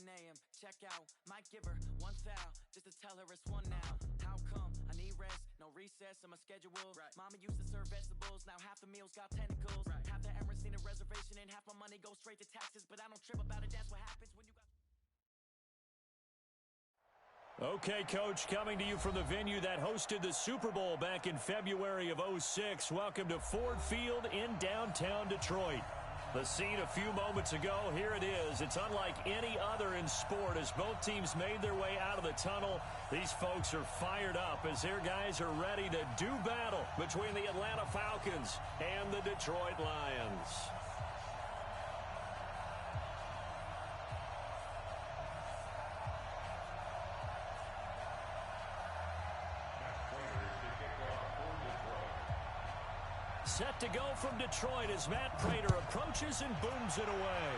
11 a.m. Check out, might give her one foul just to tell her it's one now. How come? I need rest, no recess in my schedule. Right. Mama used to serve vegetables, now half the meals got tentacles. Right. Half the Emirates need a reservation and half my money goes straight to taxes. But I don't trip about it, that's what happens when you got... Okay, Coach, coming to you from the venue that hosted the Super Bowl back in February of '06. Welcome to Ford Field in downtown Detroit. The scene a few moments ago, here it is. It's unlike any other in sport as both teams made their way out of the tunnel. These folks are fired up as their guys are ready to do battle between the Atlanta Falcons and the Detroit Lions. Set to go from Detroit as Matt Prater approaches and booms it away.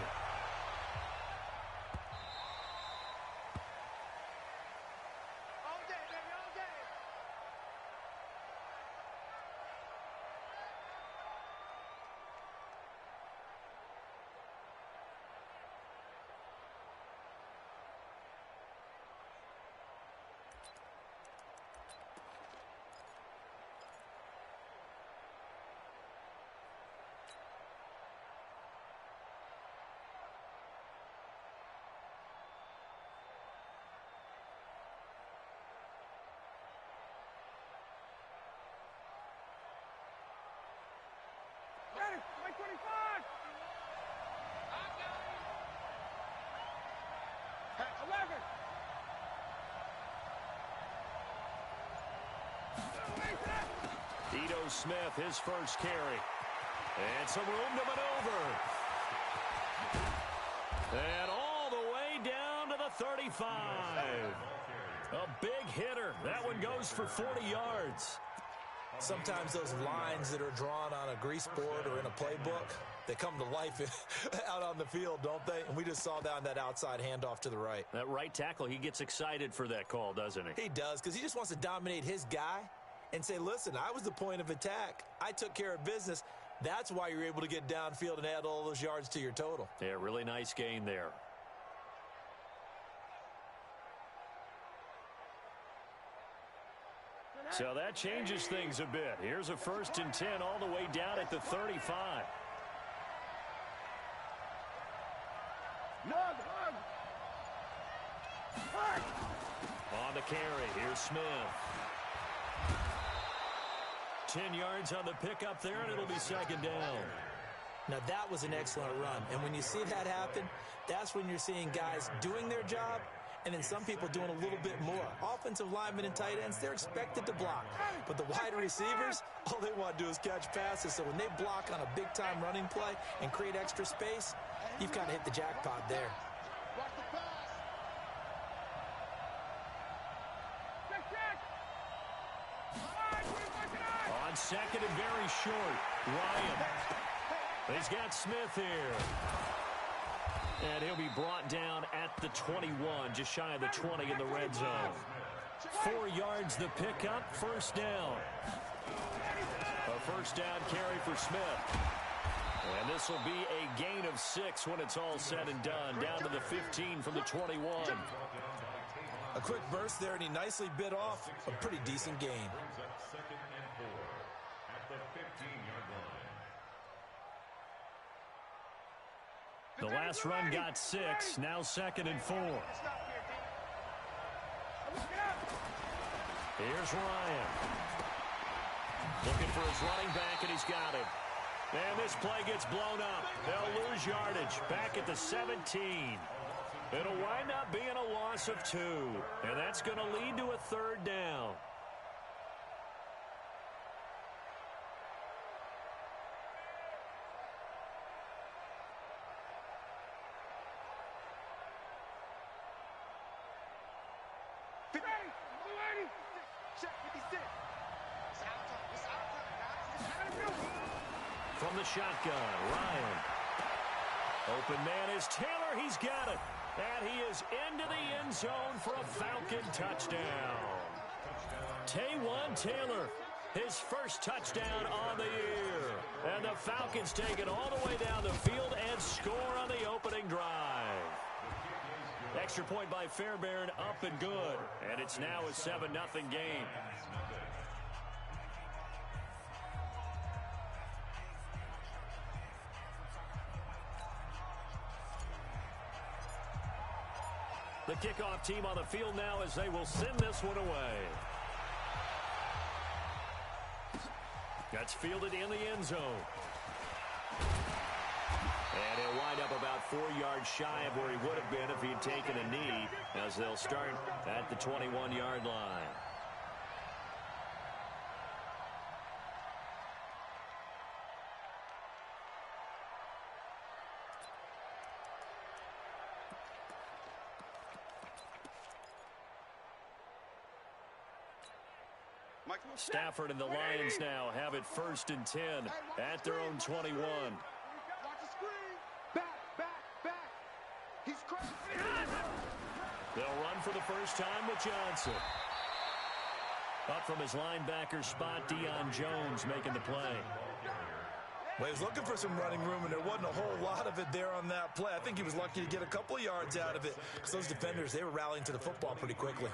Like 25! Hey, 11! Ito Smith, his first carry. And some room to maneuver. And all the way down to the 35. A big hitter. That one goes for 40 yards. Sometimes those lines that are drawn on a grease board or in a playbook, they come to life out on the field, don't they? And we just saw that on that outside handoff to the right. That right tackle, he gets excited for that call, doesn't he? He does, because he just wants to dominate his guy and say, listen, I was the point of attack. I took care of business. That's why you're able to get downfield and add all those yards to your total. Yeah, really nice gain there. So that changes things a bit. Here's a 1st and 10 all the way down at the 35. On the carry, here's Smith. 10 yards on the pickup there, and it'll be 2nd down. Now, that was an excellent run. And when you see that happen, that's when you're seeing guys doing their job and then some people doing a little bit more. Offensive linemen and tight ends, they're expected to block. But the wide receivers, all they want to do is catch passes. So when they block on a big-time running play and create extra space, you've kind of hit the jackpot there. On 2nd and very short, Ryan. He's got Smith here. And he'll be brought down at the 21, just shy of the 20 in the red zone. 4 yards the pickup, 1st down. A 1st down carry for Smith. And this will be a gain of 6 when it's all said and done, down to the 15 from the 21. A quick burst there, and he nicely bit off a pretty decent gain. The last run got 6, now 2nd and 4. Here's Ryan. Looking for his running back, and he's got it. And this play gets blown up. They'll lose yardage back at the 17. It'll wind up being a loss of 2, and that's going to lead to a 3rd down. From the shotgun, Ryan. Open man is Taylor. He's got it. And he is into the end zone for a Falcon touchdown. Taywan Taylor, his first touchdown on the year. And the Falcons take it all the way down the field and score on the opening drive. Extra point by Fairbairn, up and good. And it's now a 7-0 game. The kickoff team on the field now as they will send this one away. That's fielded in the end zone. And he'll wind up about 4 yards shy of where he would have been if he had taken a knee, as they'll start at the 21-yard line. Stafford and the Lions now have it 1st and 10 at their own 21. Watch the screen. Back. He's crazy. They'll run for the first time with Johnson. Up from his linebacker spot, Deion Jones making the play. Well, he was looking for some running room, and there wasn't a whole lot of it there on that play. I think he was lucky to get a couple of yards out of it, because those defenders, they were rallying to the football pretty quickly.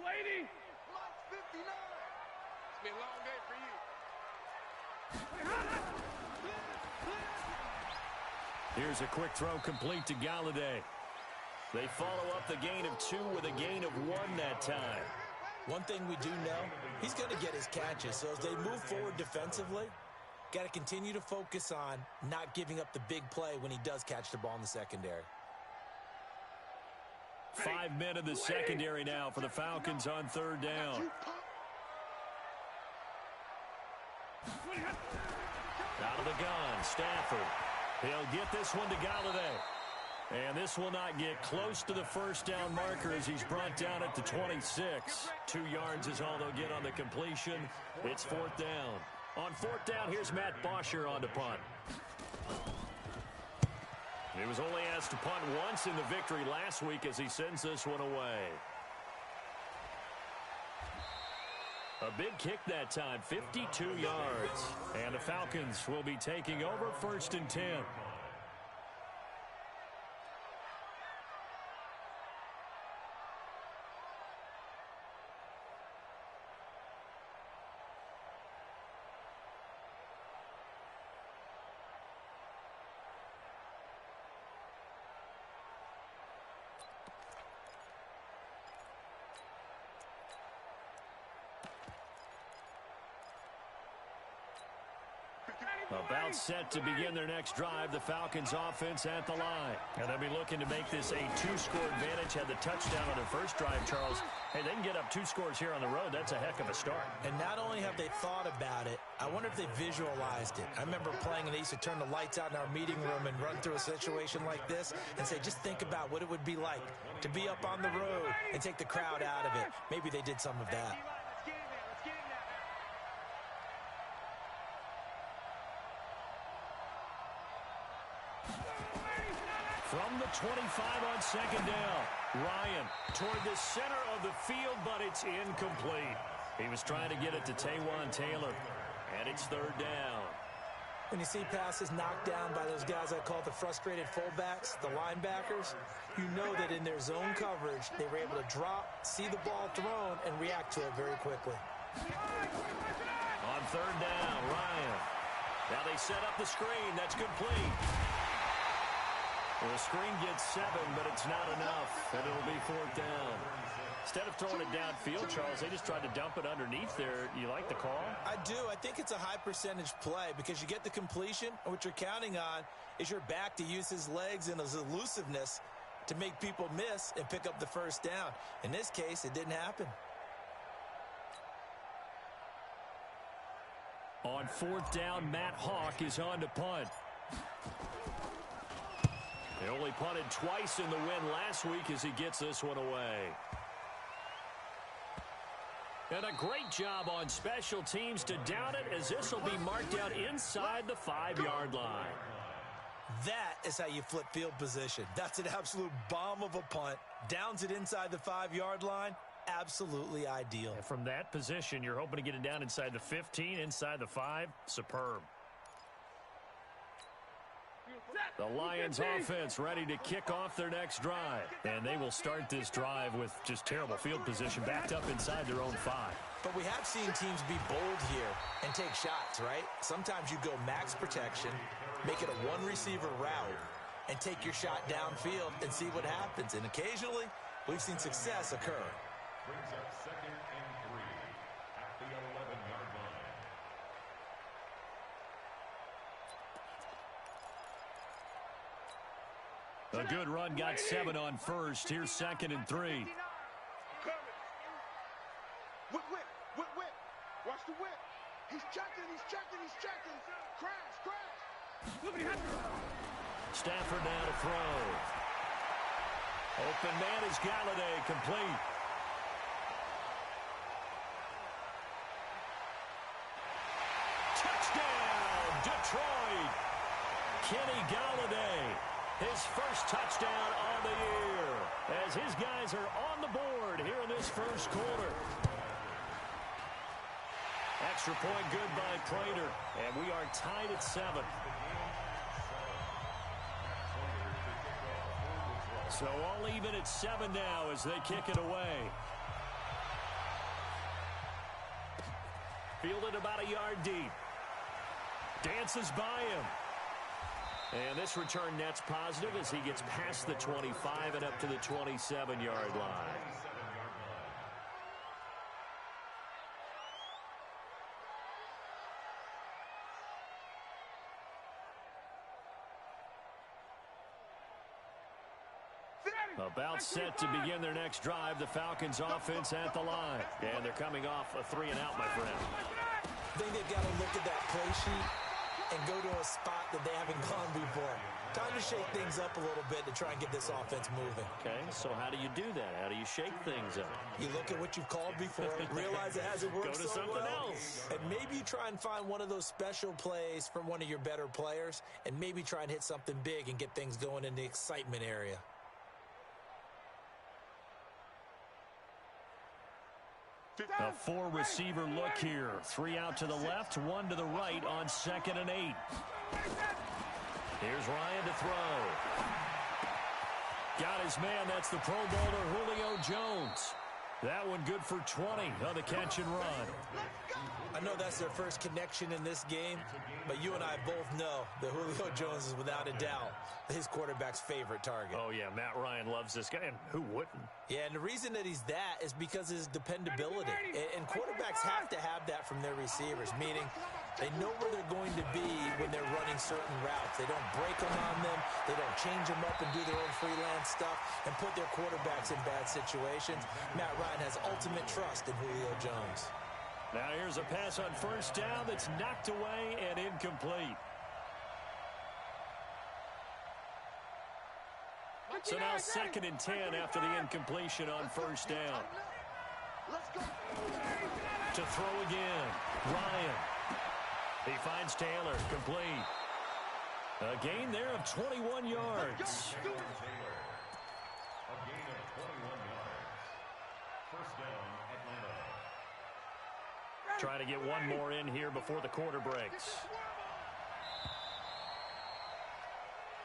Lady, Mike 59. It's been a long day for you. Here's a quick throw complete to Galladay. They follow up the gain of 2 with a gain of 1 that time. One thing we do know, he's going to get his catches. So as they move forward defensively, got to continue to focus on not giving up the big play when he does catch the ball in the secondary. 5 men in the secondary now for the Falcons on 3rd down. Out of the gun, Stafford. He'll get this one to Galladay. And this will not get close to the first down marker as he's brought down at the 26. 2 yards is all they'll get on the completion. It's 4th down. On 4th down, here's Matt Bosher on to punt. He was only asked to punt once in the victory last week as he sends this one away. A big kick that time, 52 yards. And the Falcons will be taking over 1st and 10. About set to begin their next drive, the Falcons offense at the line. And they'll be looking to make this a 2-score advantage. Had the touchdown on their first drive, Charles. Hey, they can get up 2 scores here on the road. That's a heck of a start. And not only have they thought about it, I wonder if they visualized it. I remember playing and they used to turn the lights out in our meeting room and run through a situation like this and say, just think about what it would be like to be up on the road and take the crowd out of it. Maybe they did some of that. From the 25 on 2nd down, Ryan toward the center of the field, but it's incomplete. He was trying to get it to Taywan Taylor, and it's 3rd down. When you see passes knocked down by those guys I call the frustrated fullbacks, the linebackers, you know that in their zone coverage, they were able to drop, see the ball thrown, and react to it very quickly. On 3rd down, Ryan. Now they set up the screen. That's complete. Well, the screen gets 7, but it's not enough, and it'll be 4th down. Instead of throwing it downfield, Charles, they just tried to dump it underneath there. You like the call? I do. I think it's a high-percentage play because you get the completion, and what you're counting on is your back to use his legs and his elusiveness to make people miss and pick up the first down. In this case, it didn't happen. On 4th down, Matt Hawk is on to punt. They only punted twice in the win last week as he gets this one away. And a great job on special teams to down it as this will be marked out inside the 5-yard line. That is how you flip field position. That's an absolute bomb of a punt. Downs it inside the 5-yard line. Absolutely ideal. And from that position, you're hoping to get it down inside the 15, inside the 5. Superb. The Lions offense ready to kick off their next drive. And they will start this drive with just terrible field position backed up inside their own 5. But we have seen teams be bold here and take shots, right? Sometimes you go max protection, make it a one-receiver route, and take your shot downfield and see what happens. And occasionally, we've seen success occur. Brings up 2nd and 3 at the 11-yard line. A good run got 7 on first. Here's 2nd and 3. Whip. Watch the whip. He's checking. Crash. Stafford now to throw. Open man is Galladay, complete. Touchdown, Detroit. Kenny Galladay, his first touchdown on the year, as his guys are on the board here in this first quarter. Extra point good by Prater, and we are tied at 7. So all even at 7 now as they kick it away. Fielded about a yard deep. Dances by him. And this return net's positive as he gets past the 25 and up to the 27-yard line. About set to begin their next drive, the Falcons offense at the line. And they're coming off a 3-and-out, my friend. I think they've got to look at that play sheet and go to a spot that they haven't gone before. Time to shake things up a little bit to try and get this offense moving. Okay, so how do you do that? How do you shake things up? You look at what you've called before, realize it hasn't worked Go to so something well, else. and maybe you try and find one of those special plays from one of your better players, and maybe try and hit something big and get things going in the excitement area. A 4-receiver look here. 3 out to the left, 1 to the right on 2nd and 8. Here's Ryan to throw. Got his man. That's the Pro Bowler Julio Jones. That one good for 20 on the catch and run. I know that's their first connection in this game, but you and I both know that Julio Jones is without a doubt his quarterback's favorite target. Oh, yeah, Matt Ryan loves this guy, and who wouldn't? Yeah, and the reason that he's that is because of his dependability. And quarterbacks have to have that from their receivers, meaning they know where they're going to be when they're running certain routes. They don't break them on them. They don't change them up and do their own freelance stuff and put their quarterbacks in bad situations. Matt Ryan has ultimate trust in Julio Jones. Now here's a pass on first down that's knocked away and incomplete. So now 2nd and 10 after the incompletion on first down. To throw again, Ryan. He finds Taylor, complete. A gain there of 21 yards. A gain of 21 yards. First down, Atlanta. Trying to get one more in here before the quarter breaks.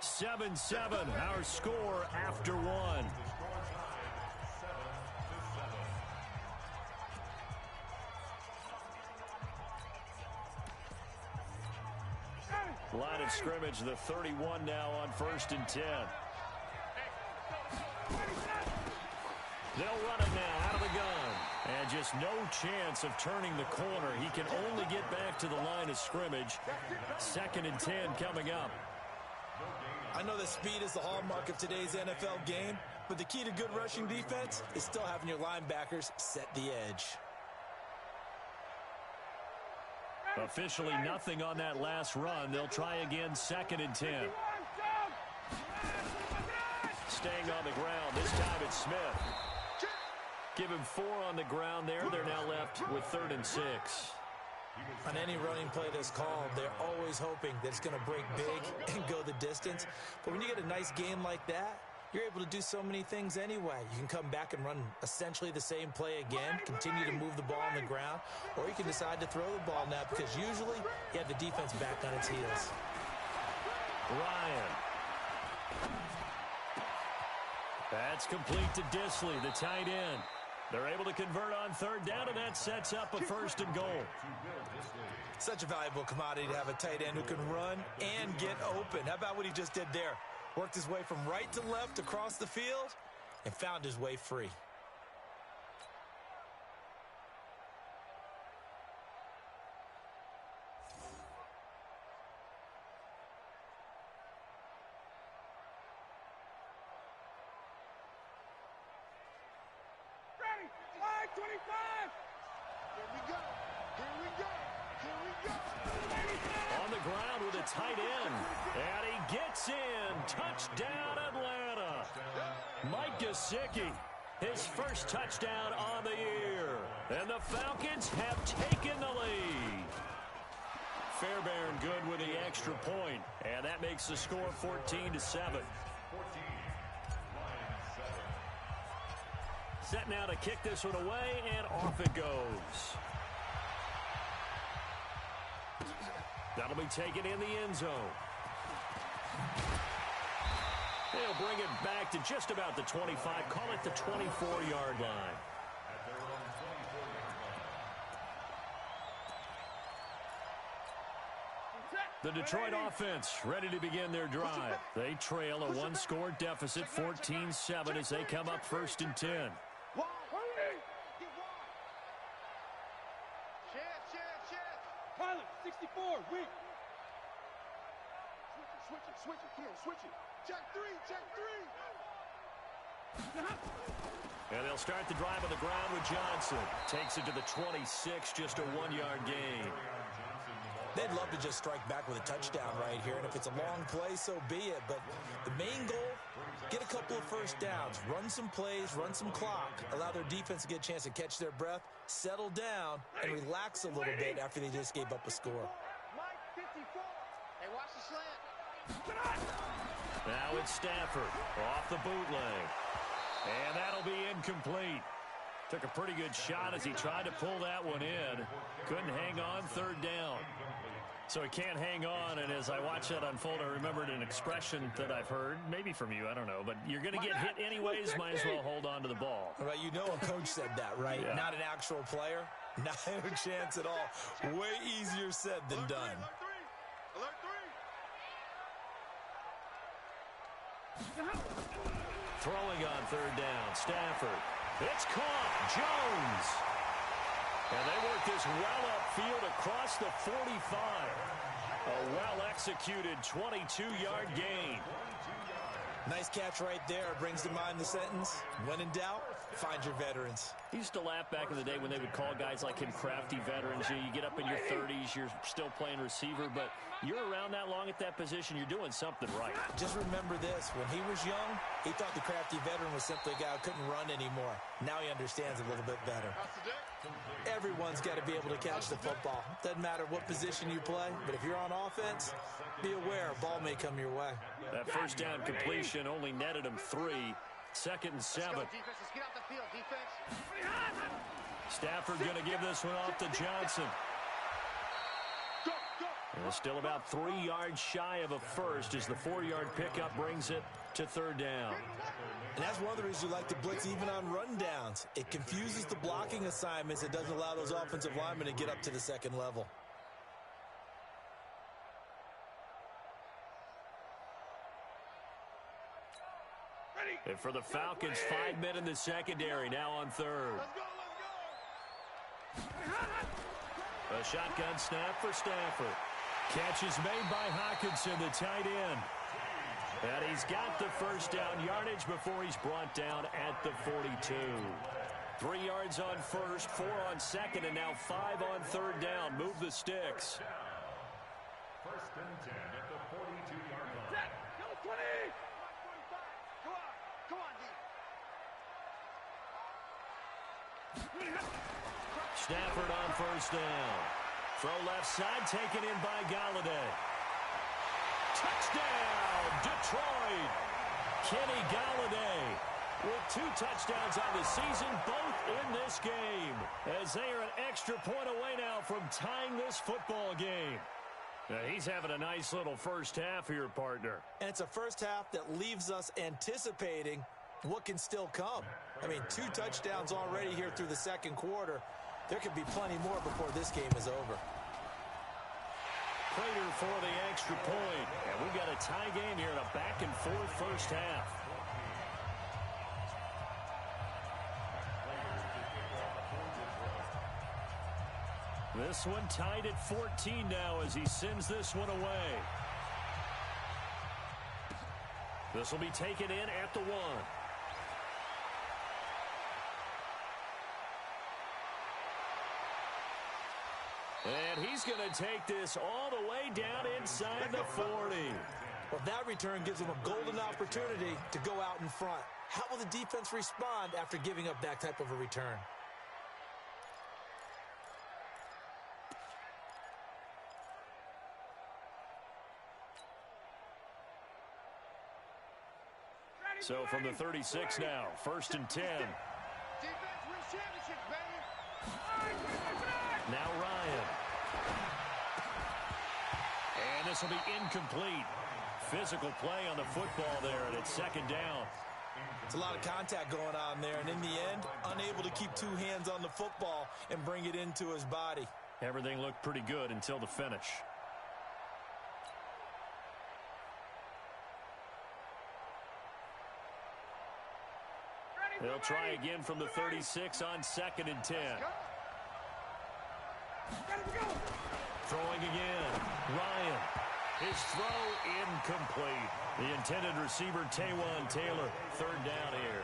7-7, our score after 1. Line of scrimmage, the 31 now on 1st and 10. They'll run it now out of the gun. And just no chance of turning the corner. He can only get back to the line of scrimmage. 2nd and 10 coming up. I know that speed is the hallmark of today's NFL game, but the key to good rushing defense is still having your linebackers set the edge. Officially nothing on that last run. They'll try again 2nd and 10. Staying on the ground. This time it's Smith. Give him 4 on the ground there. They're now left with 3rd and 6. On any running play that's called, they're always hoping that it's going to break big and go the distance. But when you get a nice game like that, you're able to do so many things anyway. You can come back and run essentially the same play again, continue to move the ball on the ground, or you can decide to throw the ball now because usually you have the defense back on its heels. Ryan. That's complete to Dissly, the tight end. They're able to convert on third down, and that sets up a 1st and goal. Such a valuable commodity to have a tight end who can run and get open. How about what he just did there? Worked his way from right to left across the field and found his way free. Ready? 5:25. Here we go. Here we go. Here we go. On the ground with a tight end. And he gets in. Touchdown, Atlanta. Mike Gesicki, his first touchdown on the year. And the Falcons have taken the lead. Fairbairn good with the extra point. And that makes the score 14-7. Set now to kick this one away, and off it goes. That'll be taken in the end zone. They'll bring it back to just about the 25. Call it the 24-yard line. The Detroit offense ready to begin their drive. They trail a one-score deficit, 14-7, as they come up 1st and 10. Pilot, 64, weak. Switch it. Come on, switch it. Check three. And they'll start the drive on the ground with Johnson. Takes it to the 26, just a 1-yard gain. They'd love to just strike back with a touchdown right here, and if it's a long play, so be it. But the main goal, get a couple of first downs, run some plays, run some clock, allow their defense to get a chance to catch their breath, settle down, and relax a little bit after they just gave up a score. Mike, 54. Hey, watch the slant. Now it's Stafford off the bootleg. And that'll be incomplete. Took a pretty good shot as he tried to pull that one in. Couldn't hang on, 3rd down. So he can't hang on, and as I watch that unfold, I remembered an expression that I've heard, maybe from you, I don't know, but you're going to get hit anyways, might as well hold on to the ball. Right, you know a coach said that, right? Yeah. Not an actual player. Not a chance at all. Way easier said than done. Alert three. Throwing on 3rd down, Stafford. It's caught. Jones. And they work this well upfield across the 45. A well-executed 22-yard gain. Nice catch right there. Brings to mind the sentence, when in doubt, find your veterans. I used to laugh back in the day when they would call guys like him crafty veterans. You get up in your 30s, you're still playing receiver, but you're around that long at that position, you're doing something right. Just remember this. When he was young, he thought the crafty veteran was simply a guy who couldn't run anymore. Now he understands a little bit better. Everyone's got to be able to catch the football. Doesn't matter what position you play, but if you're on offense, be aware a ball may come your way. That 1st down completion only netted him 3. 2nd and 7. Let's get off the field, defense. Stafford going to give this one off to Johnson. And still about 3 yards shy of a first as the 4-yard pickup brings it to 3rd down. And that's one of the reasons you like to blitz even on rundowns. It confuses the blocking assignments. It doesn't allow those offensive linemen to get up to the 2nd level. And for the Falcons, 5 men in the secondary, now on 3rd. A shotgun snap for Stafford. Catch is made by Hockenson, the tight end. And he's got the 1st down yardage before he's brought down at the 42. 3 yards on 1st, 4 on 2nd, and now 5 on 3rd down. Move the sticks. 1st and 10 at the 42-yard line. Go 20. Come on, D. Stafford on 1st down. Throw left side, taken in by Golladay. Touchdown, Detroit! Kenny Golladay with 2 touchdowns on the season, both in this game, as they are an extra point away now from tying this football game. Now, he's having a nice little first half here, partner. And it's a first half that leaves us anticipating what can still come. I mean, 2 touchdowns already here through the second quarter. There could be plenty more before this game is over. Prater for the extra point. And we've got a tie game here in a back-and-forth first half. This one tied at 14 now as he sends this one away. This will be taken in at the 1. And he's going to take this all the way down inside the 40. Well, that return gives him a golden opportunity to go out in front. How will the defense respond after giving up that type of a return? So from the 36 now, 1st and 10. Now Ryan. And this will be incomplete. Physical play on the football there, and it's 2nd down. It's a lot of contact going on there, and in the end, unable to keep 2 hands on the football and bring it into his body. Everything looked pretty good until the finish. They'll try again from the 36 on 2nd and 10. Throwing again. Ryan. His throw incomplete. The intended receiver, Taywan Taylor. 3rd down here.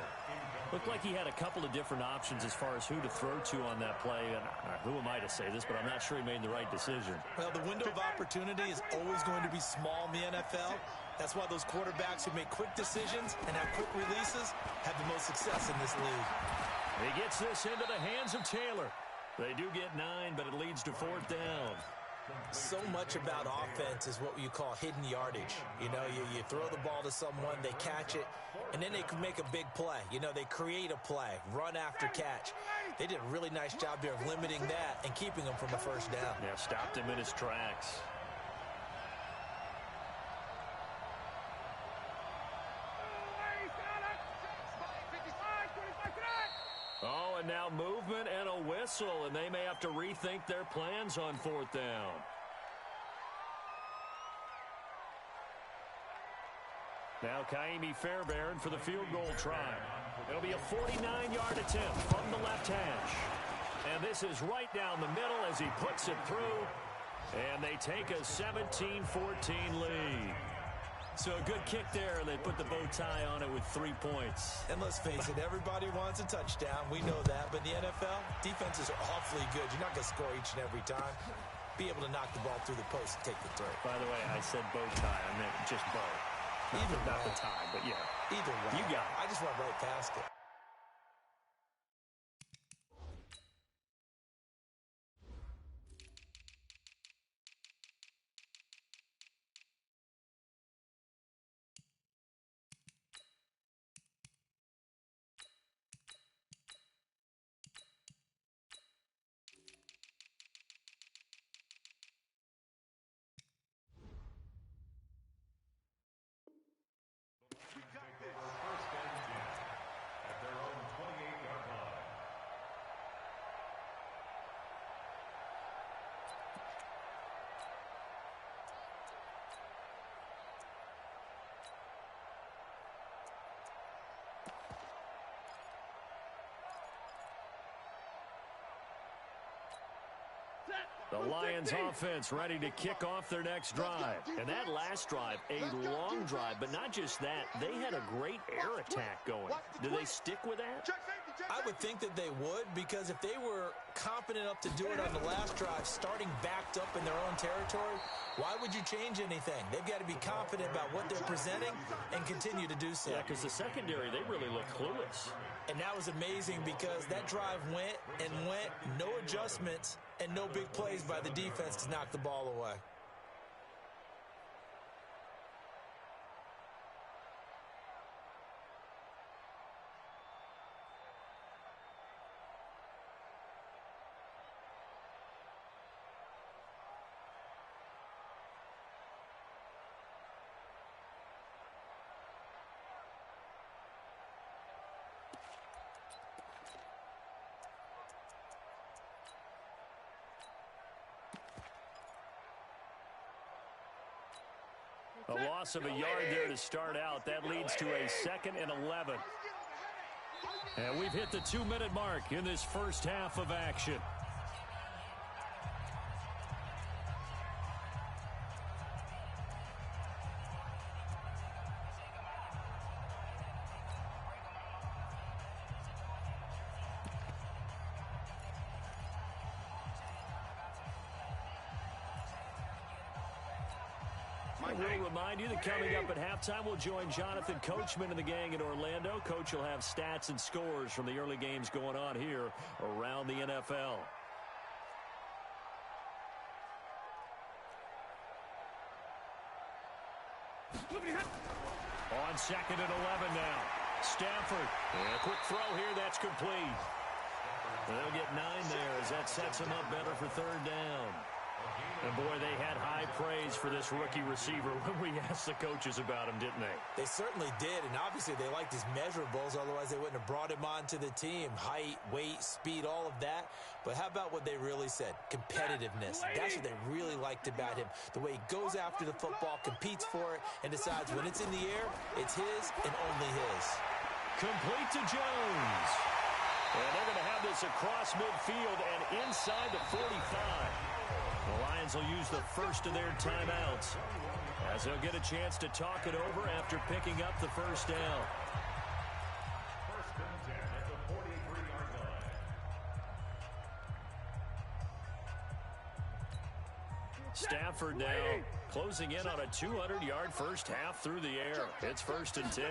Looked like he had a couple of different options as far as who to throw to on that play. And who am I to say this, but I'm not sure he made the right decision. Well, the window of opportunity is always going to be small in the NFL. That's why those quarterbacks who make quick decisions and have quick releases have the most success in this league. He gets this into the hands of Taylor. They do get 9, but it leads to 4th down. So much about offense is what you call hidden yardage. You know, you throw the ball to someone, they catch it, and then they can make a big play. You know, they create a play, run after catch. They did a really nice job there of limiting that and keeping him from a 1st down. Yeah, stopped him in his tracks. Oh, and now movement and a whistle, and they may have to rethink their plans on 4th down. Now Kaimi Fairbairn for the field goal try. It'll be a 49-yard attempt from the left hash. And this is right down the middle as he puts it through. And they take a 17-14 lead. So a good kick there, and they put the bow tie on it with 3 points. And let's face it, everybody wants a touchdown. We know that. But in the NFL, defenses are awfully good. You're not going to score each and every time. Be able to knock the ball through the post and take the throw. By the way, I said bow tie. I meant just bow. Not the tie, but yeah. Either way. You got it. I just went right past it. The Lions offense ready to kick off their next drive. And that last drive, a long drive, but not just that. They had a great air attack going. Do they stick with that? I would think that they would, because if they were confident enough to do it on the last drive, starting backed up in their own territory, why would you change anything? They've got to be confident about what they're presenting and continue to do so. Yeah, because the secondary, they really look clueless. And that was amazing because that drive went and went, no adjustments, and no big plays by the defense to knock the ball away. A loss of a yard there to start out. That leads to a 2nd and 11. And we've hit the 2-minute mark in this first half of action. We'll remind you that coming up at halftime, we'll join Jonathan Coachman and the gang in Orlando. Coach will have stats and scores from the early games going on here around the NFL. On 2nd and 11 now. Stafford. And a quick throw here. That's complete. They'll get 9 there as that sets them up better for 3rd down. And, boy, they had high praise for this rookie receiver when we asked the coaches about him, didn't they? They certainly did, and obviously they liked his measurables. Otherwise, they wouldn't have brought him onto the team. Height, weight, speed, all of that. But how about what they really said? Competitiveness. That's what they really liked about him. The way he goes after the football, competes for it, and decides when it's in the air, it's his and only his. Complete to Jones. And they're going to have this across midfield and inside the 45. The Lions will use the first of their timeouts as they'll get a chance to talk it over after picking up the first down. 1st and 10 at the 43-yard line. Stafford now closing in on a 200-yard first half through the air. It's 1st and 10.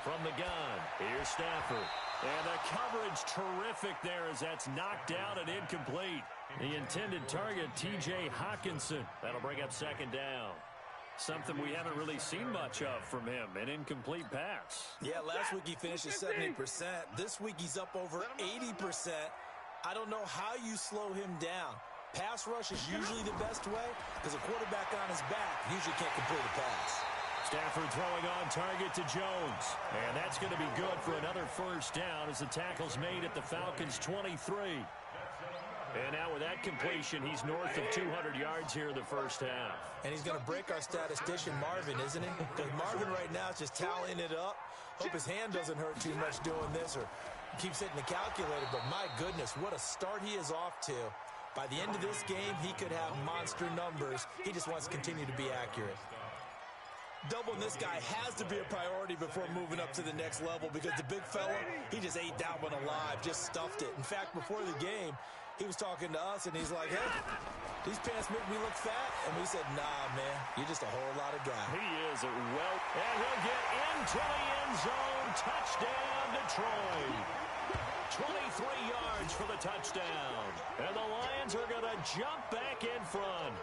From the gun, here's Stafford. And the coverage terrific there as that's knocked down and incomplete. The intended target, T.J. Hockenson. That'll bring up 2nd down. Something we haven't really seen much of from him, an incomplete pass. Yeah, last week he finished at 70%. This week he's up over 80%. I don't know how you slow him down. Pass rush is usually the best way because a quarterback on his back usually can't complete a pass. Stafford throwing on target to Jones. And that's going to be good for another first down as the tackle's made at the Falcons' 23. And now with that completion, he's north of 200 yards here in the first half. And he's going to break our statistician, Marvin, isn't he? Because Marvin right now is just tallying it up. Hope his hand doesn't hurt too much doing this or keeps hitting the calculator. But my goodness, what a start he is off to. By the end of this game, he could have monster numbers. He just wants to continue to be accurate. Doubling this guy has to be a priority before moving up to the next level because the big fella, he just ate that one alive, just stuffed it. In fact, before the game, he was talking to us, and he's like, hey, these pants make me look fat. And we said, nah, man, you're just a whole lot of guy. He is a and he'll get into the end zone. Touchdown, Detroit. 23 yards for the touchdown. And the Lions are going to jump back in front.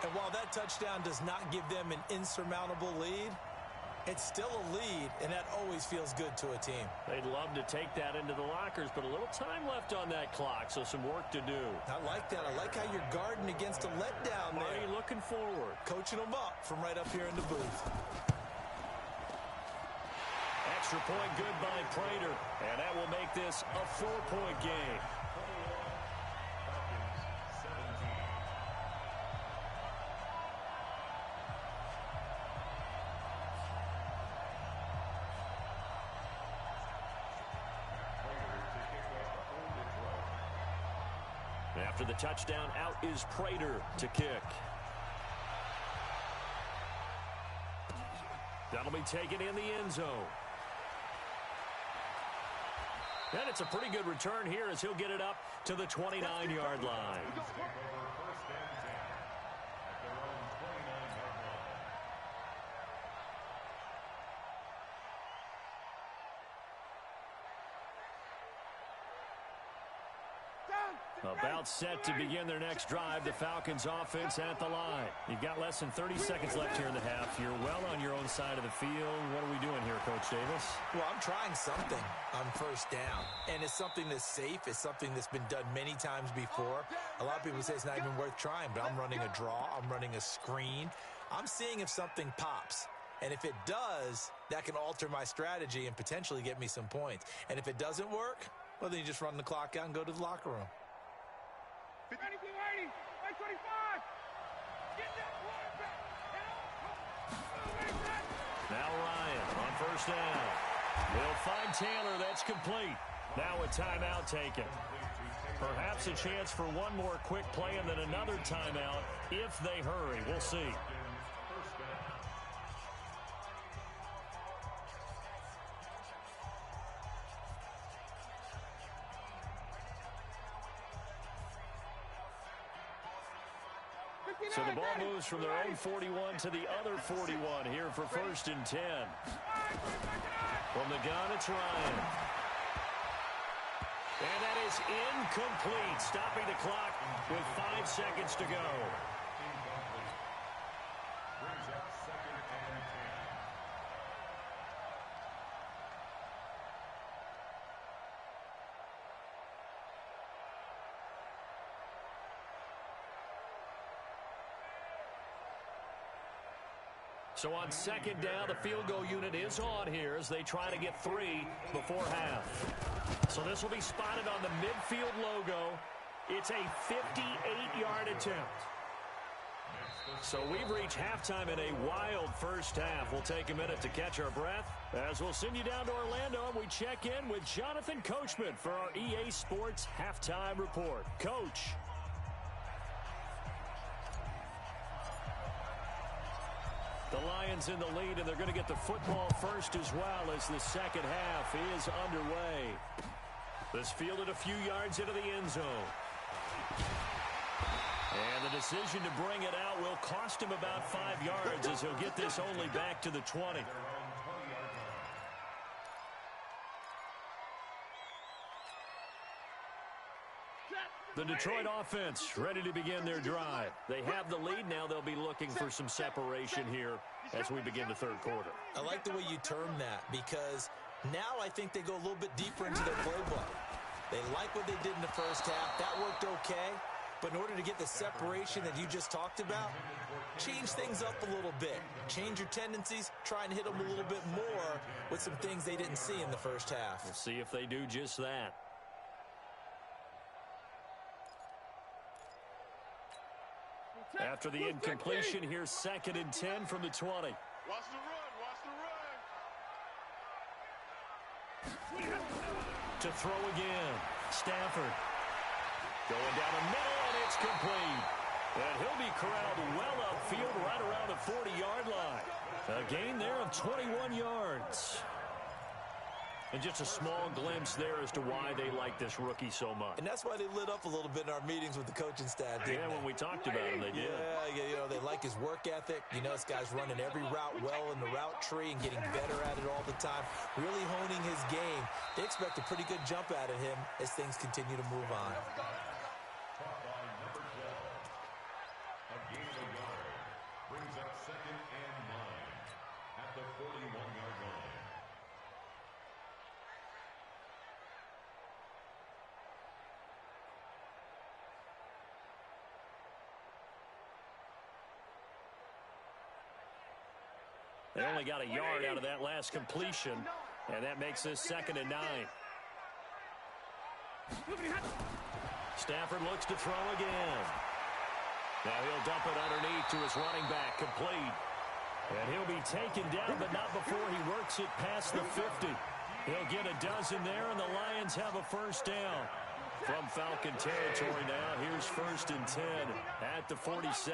And while that touchdown does not give them an insurmountable lead, it's still a lead, and that always feels good to a team. They'd love to take that into the lockers, but a little time left on that clock, so some work to do. I like that. I like how you're guarding against a letdown there. Marty looking forward. Coaching them up from right up here in the booth. Extra point good by Prater, and that will make this a 4-point game. After the touchdown, out is Prater to kick. That'll be taken in the end zone. And it's a pretty good return here as he'll get it up to the 29-yard line. About set to begin their next drive, the Falcons offense at the line. You've got less than 30 seconds left here in the half. You're well on your own side of the field. What are we doing here, Coach Davis? Well, I'm trying something on first down. And it's something that's safe. It's something that's been done many times before. A lot of people say it's not even worth trying, but I'm running a draw. I'm running a screen. I'm seeing if something pops. And if it does, that can alter my strategy and potentially get me some points. And if it doesn't work, well, then you just run the clock out and go to the locker room. Ready, 25. Get that quarterback. Now Ryan on first down. He'll find Taylor. That's complete. Now a timeout taken. Perhaps a chance for one more quick play and then another timeout if they hurry. We'll see. So the ball moves from their own 41 to the other 41 here for first and 10. From the gun, it's Ryan. And that is incomplete, stopping the clock with 5 seconds to go. Brings up second and 10. So on second down, the field goal unit is on here as they try to get 3 before half. So this will be spotted on the midfield logo. It's a 58-yard attempt. So we've reached halftime in a wild first half. We'll take a minute to catch our breath as we'll send you down to Orlando and we check in with Jonathan Coachman for our EA Sports Halftime Report. Coach. The Lions in the lead, and they're going to get the football first as well as the second half is underway. This fielded a few yards into the end zone. And the decision to bring it out will cost him about 5 yards as he'll get this only back to the 20. The Detroit offense ready to begin their drive. They have the lead. Now they'll be looking for some separation here as we begin the third quarter. I like the way you term that because now I think they go a little bit deeper into their playbook. They like what they did in the first half. That worked okay. But in order to get the separation that you just talked about, change things up a little bit. Change your tendencies. Try and hit them a little bit more with some things they didn't see in the first half. We'll see if they do just that. After the incompletion, here's second and 10 from the 20. Watch the run. To throw again. Stafford. Going down the middle, and it's complete. And he'll be corralled well upfield right around the 40-yard line. A gain there of 21 yards. And just a small glimpse there as to why they like this rookie so much. And that's why they lit up a little bit in our meetings with the coaching staff, didn't they? When we talked about him, they did. Yeah, you know, they like his work ethic. You know, this guy's running every route well in the route tree and getting better at it all the time, really honing his game. They expect a pretty good jump out of him as things continue to move on. Caught by number 12. A gain of a yard. Brings up second and 9 at the 41-yard line. They only got a yard out of that last completion, and that makes this second and 9. Stafford looks to throw again. Now he'll dump it underneath to his running back, complete. And he'll be taken down, but not before he works it past the 50. He'll get a dozen there, and the Lions have a first down. From Falcon territory now, here's first and 10 at the 47.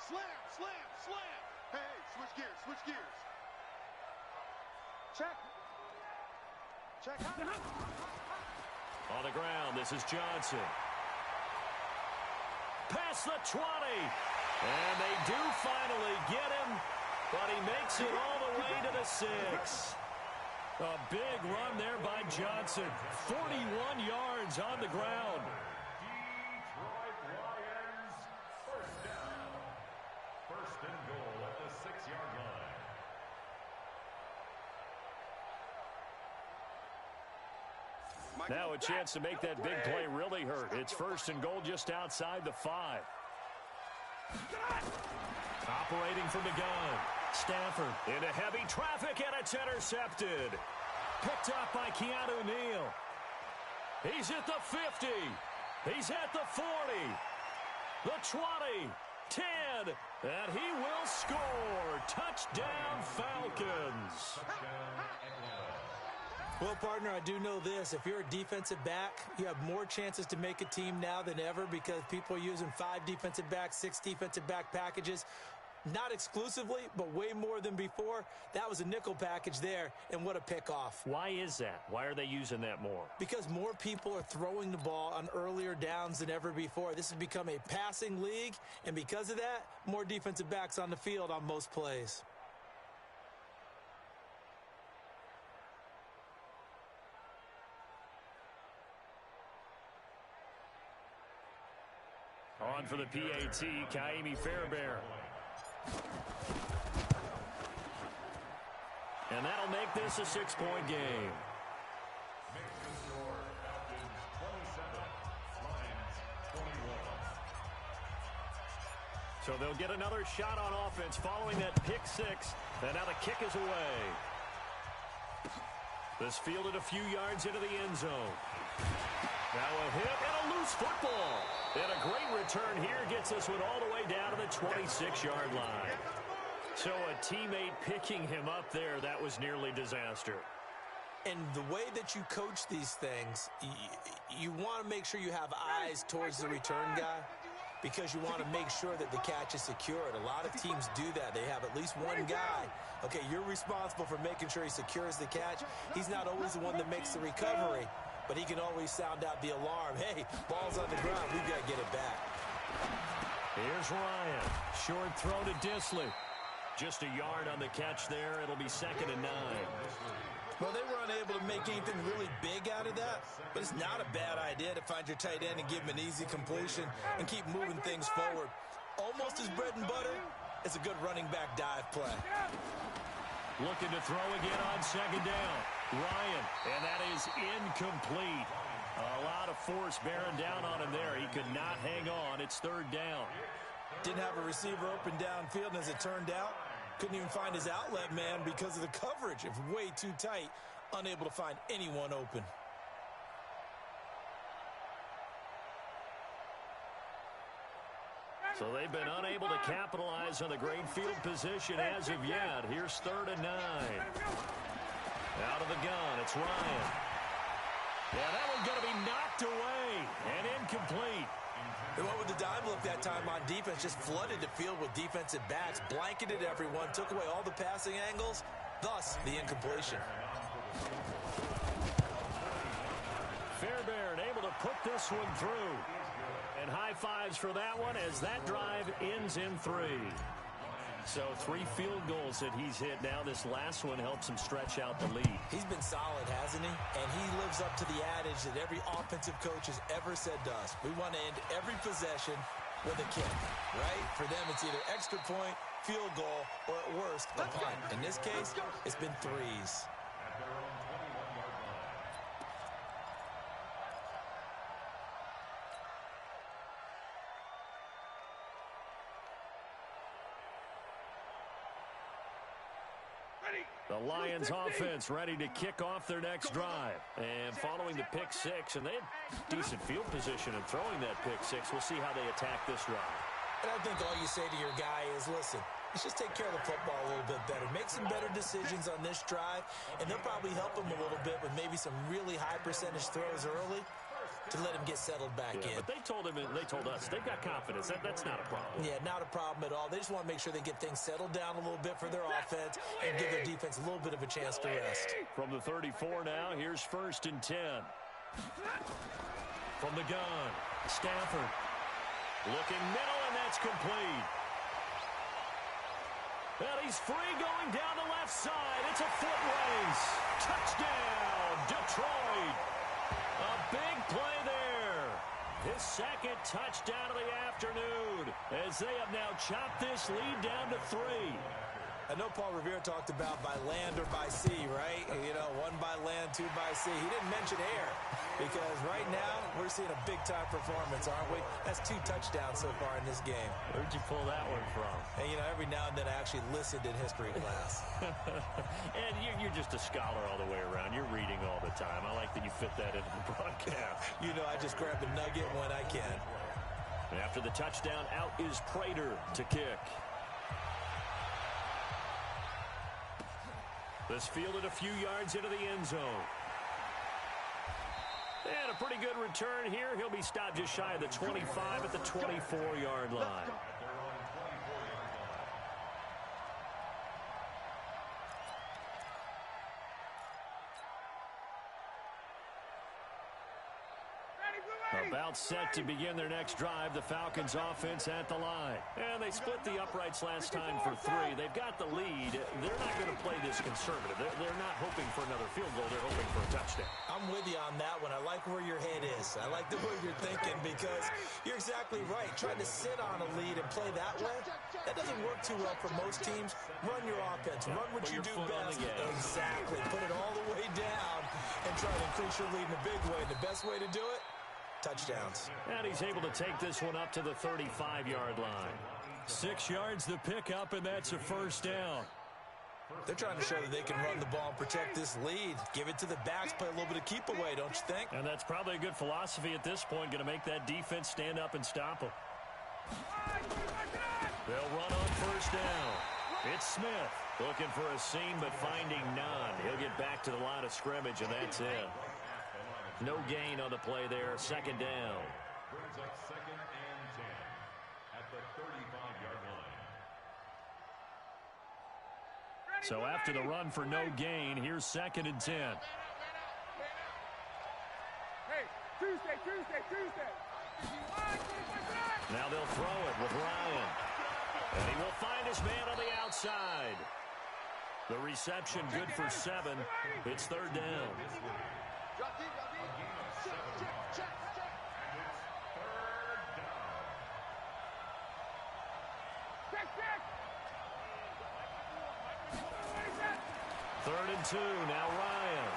Slam. Hey, switch gears. Check. On the ground, this is Johnson. Past the 20. And they do finally get him, but he makes it all the way to the 6. A big run there by Johnson. 41 yards on the ground. Detroit Lions, first down. First and goal at the 6-yard line. Now a chance to make that big play really hurt. It's first and goal just outside the 5. Operating from the gun. Stafford into heavy traffic, and it's intercepted. Picked up by Keanu Neal. He's at the 50. He's at the 40. The 20. 10. And he will score. Touchdown, Falcons. Well, partner, I do know this. If you're a defensive back, you have more chances to make a team now than ever because people are using 5 defensive backs, 6 defensive back packages. Not exclusively, but way more than before. That was a nickel package there, and what a pickoff. Why is that? Why are they using that more? Because more people are throwing the ball on earlier downs than ever before. This has become a passing league, and because of that, more defensive backs on the field on most plays. On for the PAT, Ka'imi Fairbairn. And that'll make this a 6-point game. Makes the score Falcons 27, Lions 21. So they'll get another shot on offense following that pick 6. And now the kick is away. This fielded a few yards into the end zone. Now a hit and a loose football. And a great return here gets this one all the way down to the 26-yard line. So a teammate picking him up there, that was nearly disaster. And the way that you coach these things, you want to make sure you have eyes towards the return guy because you want to make sure that the catch is secured. A lot of teams do that. They have at least one guy. Okay, you're responsible for making sure he secures the catch. He's not always the one that makes the recovery, but he can always sound out the alarm. Hey, ball's on the ground. We've got to get it back. Here's Ryan. Short throw to Dissly. Just a yard on the catch there. It'll be 2nd and 9. Well, they were unable to make anything really big out of that, but it's not a bad idea to find your tight end and give him an easy completion and keep moving things forward. Almost his bread and butter is a good running back dive play. Looking to throw again on 2nd down. Ryan, and that is incomplete. A lot of force bearing down on him there. He could not hang on. It's 3rd down. Didn't have a receiver open downfield, and as it turned out, couldn't even find his outlet man because of the coverage. It was way too tight, unable to find anyone open. So they've been unable to capitalize on the great field position as of yet. Here's 3rd and 9. Out of the gun, it's Ryan. Yeah, that one's going to be knocked away and incomplete. They went with the dive look that time on defense, just flooded the field with defensive backs, blanketed everyone, took away all the passing angles, thus the incompletion. Fairbairn able to put this one through. And high fives for that one as that drive ends in 3. So 3 field goals that he's hit now. This last one helps him stretch out the lead. He's been solid, hasn't he? And he lives up to the adage that every offensive coach has ever said to us. We want to end every possession with a kick, right? For them, it's either extra point, field goal, or at worst, a punt. In this case, it's been 3s. The Lions offense ready to kick off their next drive. And following the pick 6, and they had decent field position in throwing that pick 6. We'll see how they attack this drive. And I think all you say to your guy is, listen, let's just take care of the football a little bit better. Make some better decisions on this drive, and they'll probably help him a little bit with maybe some really high percentage throws early to let him get settled back in. But they told us they've got confidence. That's not a problem. Yeah, not a problem at all. They just want to make sure they get things settled down a little bit for their offense and give their defense a little bit of a chance to rest. From the 34 now, here's 1st and 10. From the gun, Stafford. Looking middle, and that's complete. And he's free going down the left side. It's a foot race. Touchdown, Detroit. A big play there. His second touchdown of the afternoon as they have now chopped this lead down to 3. I know Paul Revere talked about by land or by sea, right? You know, 1 by land, 2 by sea. He didn't mention air because right now we're seeing a big-time performance, aren't we? That's 2 touchdowns so far in this game. Where'd you pull that one from? And, you know, every now and then I actually listened in history class. And you're just a scholar all the way around. You're reading all the time. I like that you fit that into the broadcast. You know, I just grab a nugget when I can. And after the touchdown, out is Prater to kick. This fielded a few yards into the end zone. And a pretty good return here. He'll be stopped just shy of the 25 at the 24-yard line. About set to begin their next drive, the Falcons offense at the line. And they split the uprights last time for 3. They've got the lead. They're not going to play this conservative. They're not hoping for another field goal. They're hoping for a touchdown. I'm with you on that one. I like where your head is. I like the way you're thinking because you're exactly right. Trying to sit on a lead and play that way, that doesn't work too well for most teams. Run your offense. Run what you do best. Exactly. Put it all the way down and try to increase your lead in a big way. And the best way to do it, touchdowns. And he's able to take this one up to the 35-yard line. 6 yards the pickup, and that's a first down. They're trying to show that they can run the ball and protect this lead. Give it to the backs, play a little bit of keep away, don't you think? And that's probably a good philosophy at this point, going to make that defense stand up and stop them. They'll run on first down. It's Smith looking for a seam but finding none. He'll get back to the line of scrimmage, and that's it. No gain on the play there. Second down. Brings up 2nd and 10 at the 35-yard line. So after the run for no gain, here's 2nd and 10. Hey, Tuesday. Now they'll throw it with Ryan. And he will find his man on the outside. The reception good for 7. It's 3rd down. Third and 2. Now Ryan.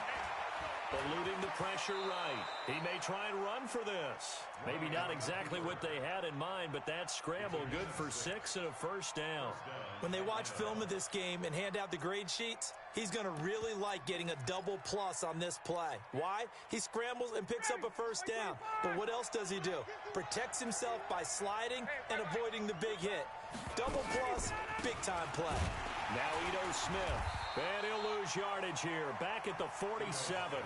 Eluding the pressure right. He may try and run for this. Maybe not exactly what they had in mind, but that scramble good for 6 and a first down. When they watch film of this game and hand out the grade sheets, he's going to really like getting a double plus on this play. Why? He scrambles and picks up a first down. But what else does he do? Protects himself by sliding and avoiding the big hit. Double plus, big time play. Now Ito Smith. And he'll lose yardage here. Back at the 47.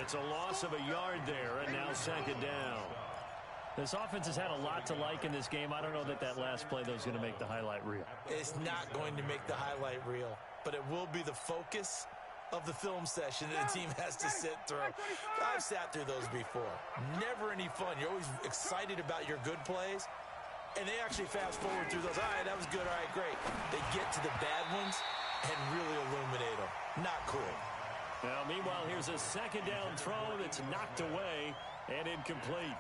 It's a loss of a yard there, and now 2nd down. This offense has had a lot to like in this game. I don't know that last play, though, is going to make the highlight reel. It's not going to make the highlight reel, but it will be the focus of the film session that the team has to sit through. I've sat through those before. Never any fun. You're always excited about your good plays, and they actually fast forward through those. All right, that was good. All right, great. They get to the bad ones and really illuminate them. Not cool. Now, meanwhile, here's a 2nd down throw that's knocked away and incomplete.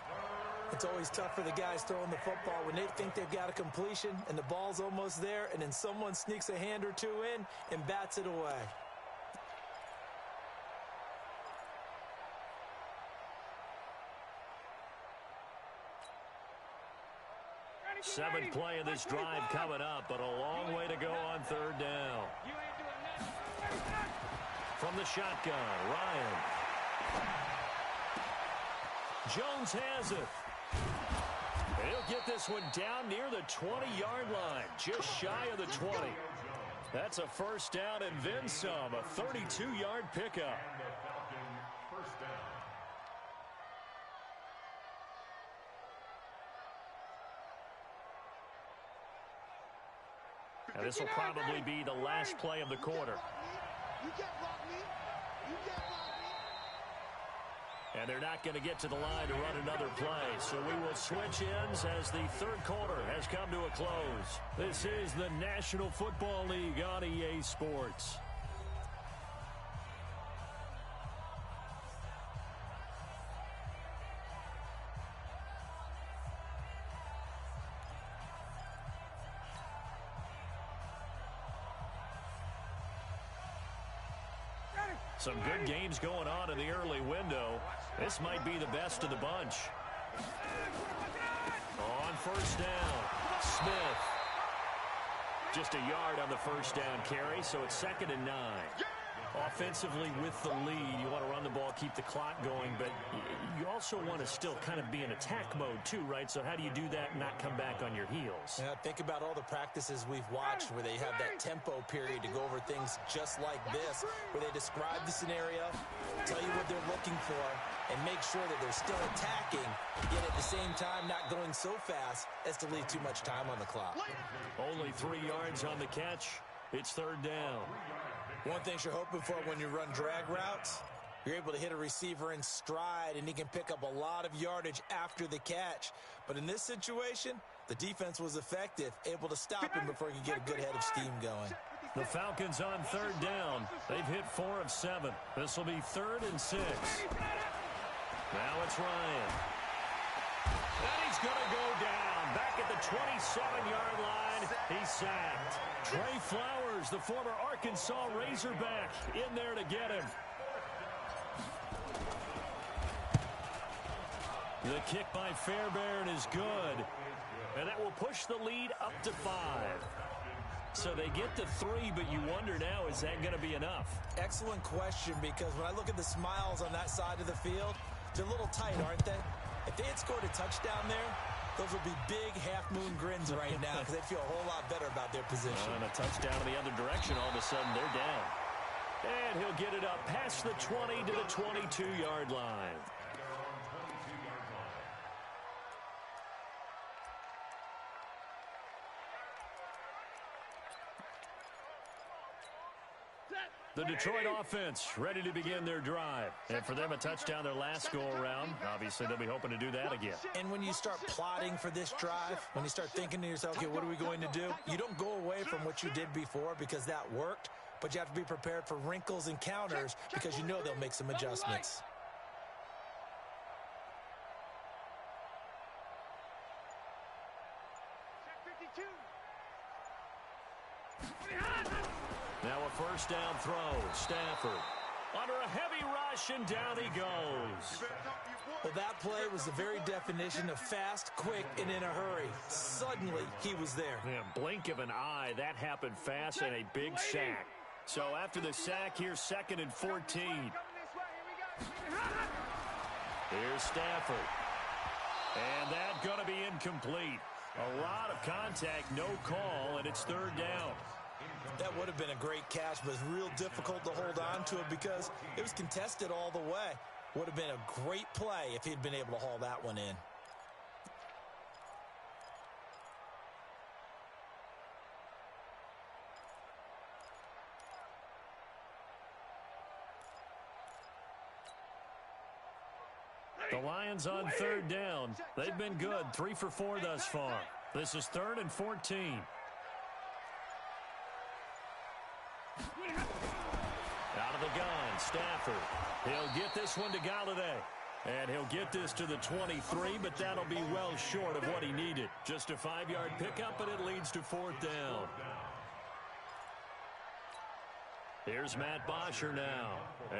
It's always tough for the guys throwing the football when they think they've got a completion and the ball's almost there, and then someone sneaks a hand or 2 in and bats it away. Seventh play of this drive coming up, but a long way to go on 3rd down. From the shotgun, Ryan. Jones has it. He'll get this one down near the 20-yard line, just shy of the 20. That's a first down and then some, a 32-yard pickup. Now this will probably be the last play of the quarter. And they're not going to get to the line to run another play. So we will switch ends as the third quarter has come to a close. This is the National Football League on EA Sports. Some good games going on in the early window. This might be the best of the bunch. On first down, Smith. Just a yard on the first down carry, so it's 2nd and 9. Offensively with the lead, you want to run the ball, keep the clock going, but you also want to still kind of be in attack mode too, right? So how do you do that and not come back on your heels? Yeah, think about all the practices we've watched where they have that tempo period to go over things just like this, where they describe the scenario, tell you what they're looking for, and make sure that they're still attacking, yet at the same time not going so fast as to leave too much time on the clock. Only 3 yards on the catch. It's 3rd down. One thing you're hoping for when you run drag routes, you're able to hit a receiver in stride, and he can pick up a lot of yardage after the catch. But in this situation, the defense was effective, able to stop him before he could get a good head of steam going. The Falcons on 3rd down. They've hit 4 of 7. This will be 3rd and 6. Now it's Ryan. And he's going to go down. Back at the 27-yard line, he's sacked. Trey Flowers, the former Arkansas Razorback, in there to get him. The kick by Fairbairn is good. And that will push the lead up to 5. So they get to 3, but you wonder now, is that going to be enough? Excellent question, because when I look at the smiles on that side of the field, they're a little tight, aren't they? If they had scored a touchdown there, those would be big half-moon grins right now because they'd feel a whole lot better about their position. And a touchdown in the other direction, all of a sudden they're down. And he'll get it up past the 20 to the 22-yard line. The Detroit offense ready to begin their drive. And for them, a touchdown their last go-around. Obviously, they'll be hoping to do that again. And when you start plotting for this drive, when you start thinking to yourself, okay, what are we going to do? You don't go away from what you did before because that worked, but you have to be prepared for wrinkles and counters because you know they'll make some adjustments. Now a first down throw. Stafford under a heavy rush, and down he goes. Well, that play was the very definition of fast, quick, and in a hurry. Suddenly, he was there. Yeah, blink of an eye, that happened fast, and a big sack. So after the sack, here's 2nd and 14. Here's Stafford. And that's going to be incomplete. A lot of contact, no call, and it's 3rd down. That would have been a great catch, but it's real difficult to hold on to it because it was contested all the way. Would have been a great play if he'd been able to haul that one in. The Lions on 3rd down. They've been good, 3 for 4 thus far. This is 3rd and 14. Out of the gun, Stafford. He'll get this one to Galladay. And he'll get this to the 23, but that'll be well short of what he needed. Just a 5-yard pickup, and it leads to 4th down. Here's Matt Bosher now,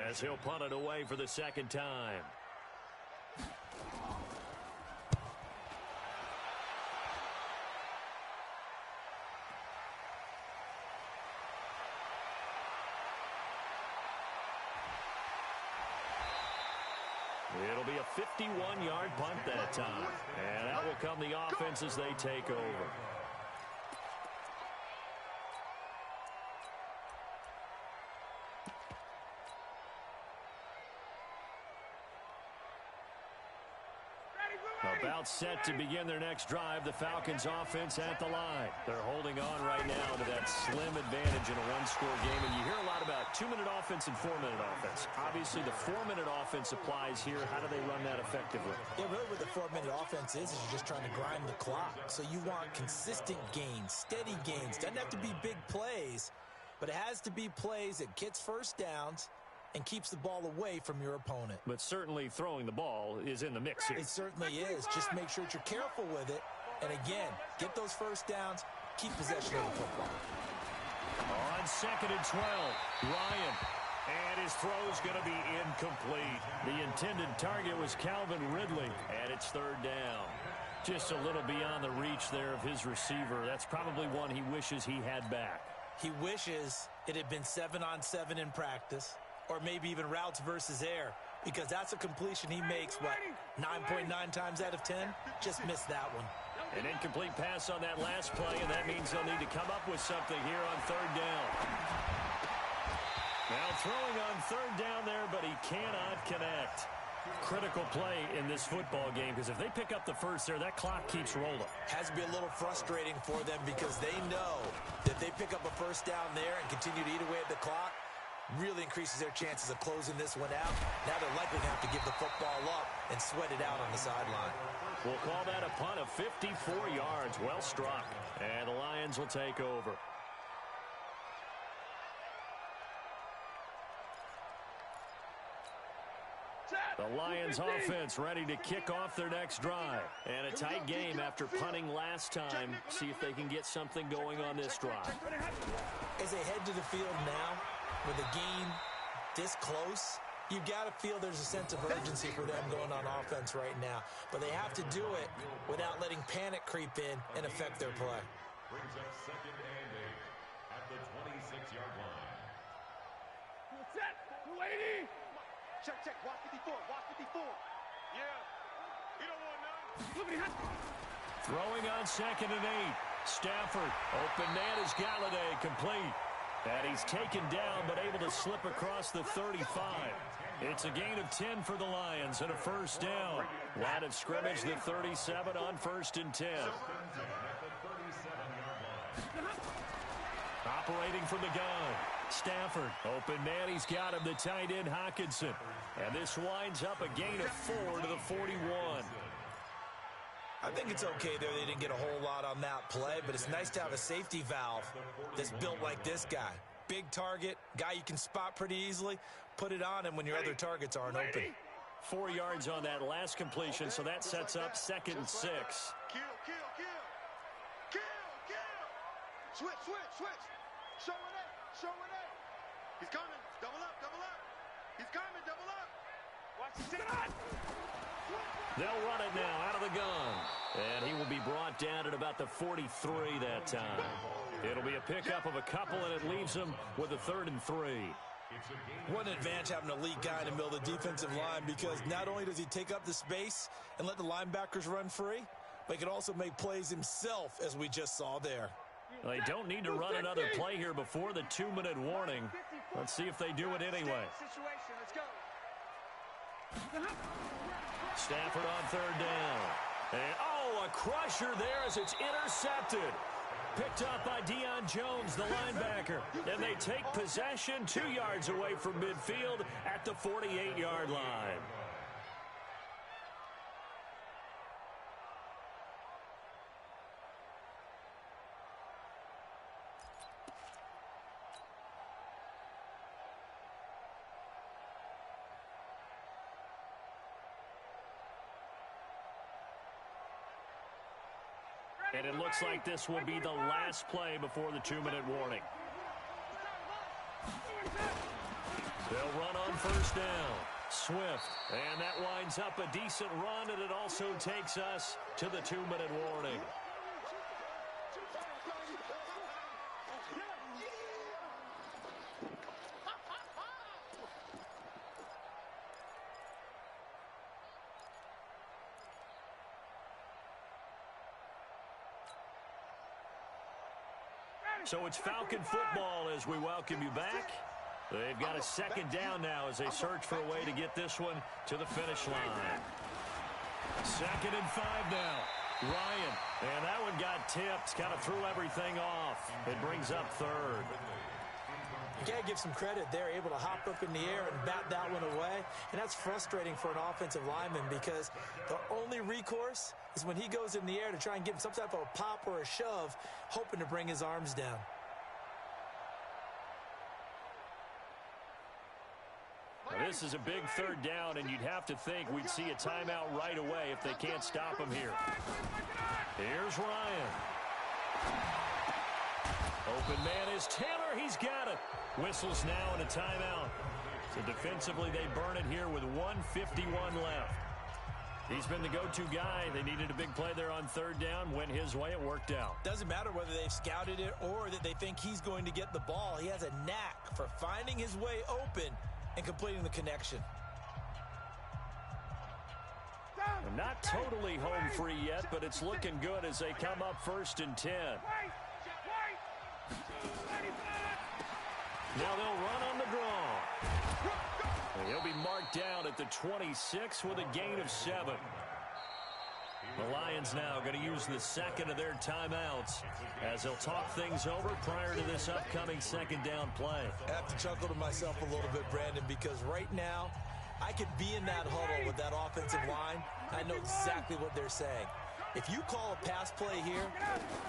as he'll punt it away for the 2nd time. It'll be a 51-yard punt that time. And that will come the offense as they take over. About set to begin their next drive, the Falcons offense at the line. They're holding on right now to that slim advantage in a one-score game. And you hear a lot about 2-minute offense and 4-minute offense. Obviously, the 4-minute offense applies here. How do they run that effectively? Yeah, really what the 4-minute offense is you're just trying to grind the clock. So you want consistent gains, steady gains. Doesn't have to be big plays, but it has to be plays that gets first downs and keeps the ball away from your opponent. But certainly throwing the ball is in the mix here. It certainly is. Just make sure that you're careful with it. And again, get those first downs, keep possession of the football. On 2nd and 12, Ryan. And his throw's going to be incomplete. The intended target was Calvin Ridley, and it's 3rd down. Just a little beyond the reach there of his receiver. That's probably one he wishes he had back. He wishes it had been 7-on-7 in practice, or maybe even routes versus air, because that's a completion he makes, 9.9 times out of 10? Just missed that one. An incomplete pass on that last play, and that means they'll need to come up with something here on 3rd down. Now throwing on 3rd down there, but he cannot connect. Critical play in this football game, because if they pick up the first there, that clock keeps rolling. Has to be a little frustrating for them because they know that they pick up a first down there and continue to eat away at the clock, really increases their chances of closing this one out. Now they're likely to have to give the football up and sweat it out on the sideline. We'll call that a punt of 54 yards. Well struck. And the Lions will take over. The Lions offense ready to kick off their next drive. And a tight game after punting last time. See if they can get something going on this drive. As they head to the field now, with a game this close, you've got to feel there's a sense of urgency for them going on offense right now. But they have to do it without letting panic creep in and affect their play. Brings up 2nd and 8 at the 26-yard line. Set. 280. Check. Watch 54. Watch 54. Yeah. You don't want none. Throwing on 2nd and 8. Stafford. Open man is Galladay. Complete. And he's taken down, but able to slip across the 35. It's a gain of 10 for the Lions and a first down. Line of scrimmage, the 37 on 1st and 10. Operating from the gun. Stafford. Open man, he's got him, the tight end Hockenson. And this winds up a gain of 4 to the 41. I think it's okay there. They didn't get a whole lot on that play, but it's nice to have a safety valve that's built like this guy. Big target, guy you can spot pretty easily. Put it on him when your other targets aren't open. 4 yards on that last completion, so that sets up 2nd and 6. Kill. Switch. Show it up. He's coming. Double up. He's coming. Double up. Watch the shot. They'll run it now out of the gun. And he will be brought down at about the 43 that time. It'll be a pickup of a couple, and it leaves them with a 3rd and 3. What an advantage having an elite guy in the middle of the defensive line, because not only does he take up the space and let the linebackers run free, but he can also make plays himself, as we just saw there. They don't need to run another play here before the 2-minute warning. Let's see if they do it anyway. Stafford on 3rd down. And, a crusher there as it's intercepted. Picked up by Deion Jones, the linebacker. And they take possession 2 yards away from midfield at the 48-yard line. And it looks like this will be the last play before the 2-minute warning. They'll run on 1st down. Swift. And that winds up a decent run, and it also takes us to the 2-minute warning. So it's Falcon football as we welcome you back. They've got a 2nd down now as they search for a way to get this one to the finish line. 2nd and 5 now. Ryan, and that one got tipped, kind of threw everything off. It brings up 3rd. You got to give some credit. They're able to hop up in the air and bat that one away. And that's frustrating for an offensive lineman because the only recourse is when he goes in the air to try and get some type of a pop or a shove, hoping to bring his arms down. Now, this is a big 3rd down, and you'd have to think we'd see a timeout right away if they can't stop him here. Here's Ryan. Open man is Taylor. He's got it. Whistles now and a timeout. So defensively, they burn it here with 1:51 left. He's been the go-to guy. They needed a big play there on 3rd down. Went his way. It worked out. Doesn't matter whether they've scouted it or that they think he's going to get the ball. He has a knack for finding his way open and completing the connection. They're not totally home free yet, but it's looking good as they come up 1st and 10. Now they'll run on the draw. And he'll be marked down at the 26 with a gain of 7. The Lions now going to use the 2nd of their timeouts as they'll talk things over prior to this upcoming 2nd down play. I have to chuckle to myself a little bit, Brandon, because right now I could be in that huddle with that offensive line. I know exactly what they're saying. If you call a pass play here,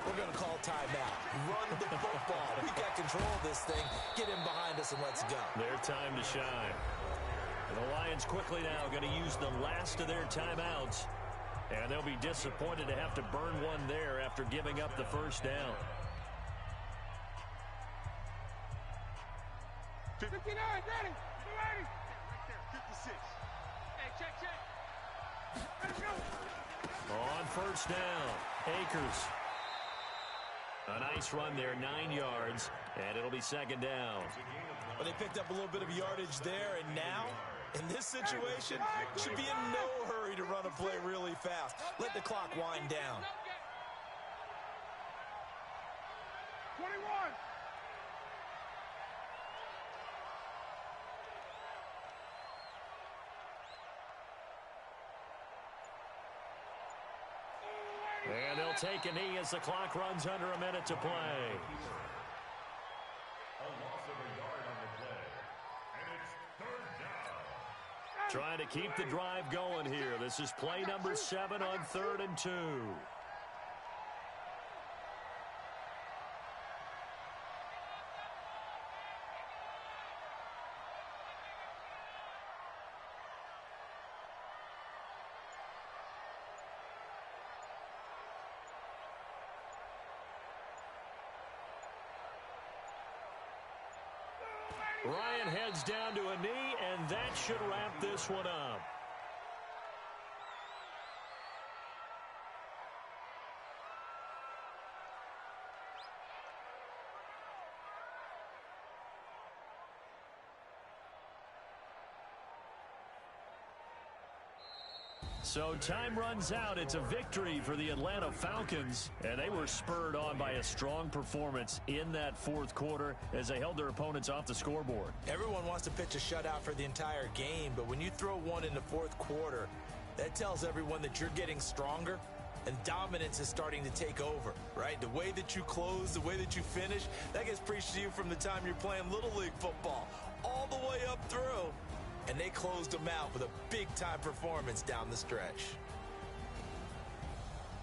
we're going to call timeout. Run the football. We've got control of this thing. Get in behind us and let's go. Their time to shine. And the Lions quickly now going to use the last of their timeouts. And they'll be disappointed to have to burn one there after giving up the 1st down. 59, ready. 56. Hey, check. Let's go. On 1st down, Akers. A nice run there, 9 yards, and it'll be 2nd down. Well, they picked up a little bit of yardage there, and now, in this situation, should be in no hurry to run a play really fast. Let the clock wind down. 21. And they'll take a knee as the clock runs under a minute to play. A loss of a yard on the play. And it's 3rd down. Trying to keep the drive going here. This is play number 7 on 3rd and 2. Ryan heads down to a knee, and that should wrap this one up. So time runs out. It's a victory for the Atlanta Falcons, and they were spurred on by a strong performance in that 4th quarter as they held their opponents off the scoreboard. Everyone wants to pitch a shutout for the entire game, but when you throw one in the 4th quarter, that tells everyone that you're getting stronger and dominance is starting to take over, right? The way that you close, the way that you finish, that gets preached to you from the time you're playing Little League football all the way up through. And they closed them out with a big-time performance down the stretch.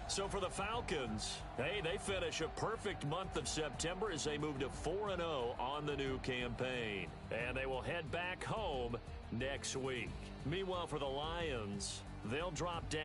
So for the Falcons, hey, they finish a perfect month of September as they move to 4-0 on the new campaign. And they will head back home next week. Meanwhile, for the Lions, they'll drop down.